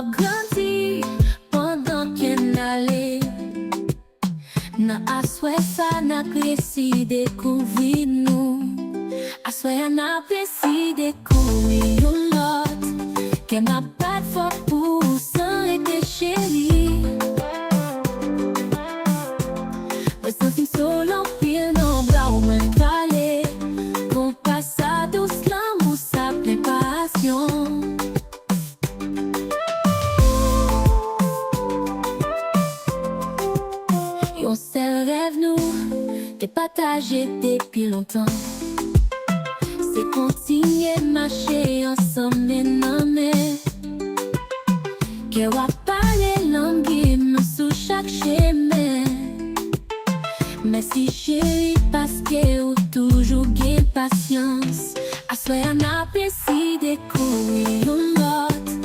ap grandi pendant qu'en ale. Nan aswe sa na kresi dekouvri nou. Aswe na kresi dekouvri yon lot. Ke ma pat fok pou san ete chéri. Mwen santi solo pil nan bra ou mwen pale. Kon pa sa dous l'amour sa ple pasyon. Yon sel rêve nou te pataje depi longtemps. Se kontinye mache ensemble nan men. Ke wap pale langi nou sou chak chemen. Merci chéri paske ou toujou gen pasyans. Aswe an apresi dekouvri yon lot.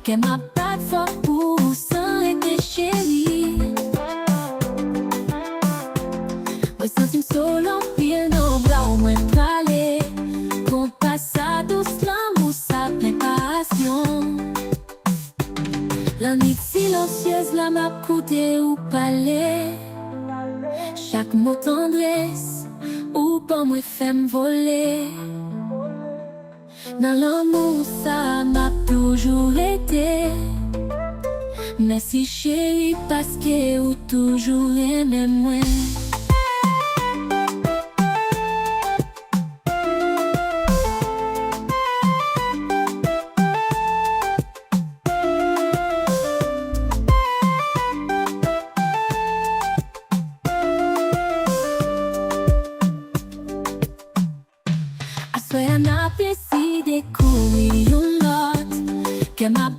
Ke ma pat fok pou san ete chéri. Mwen sentim solo pil nan bra ou mwen pale. Kon pa sa dous l'amour sa ple pasyon. La nit silencieuse la m'a koute ou pale. Chaque mot tendresse ou pas moi fèm voler. Dans l'amour ça m'a toujours été. Merci chéri parce que ou toujours aimé moi. Aswe an apresi dekouvri yon lot. Ke ma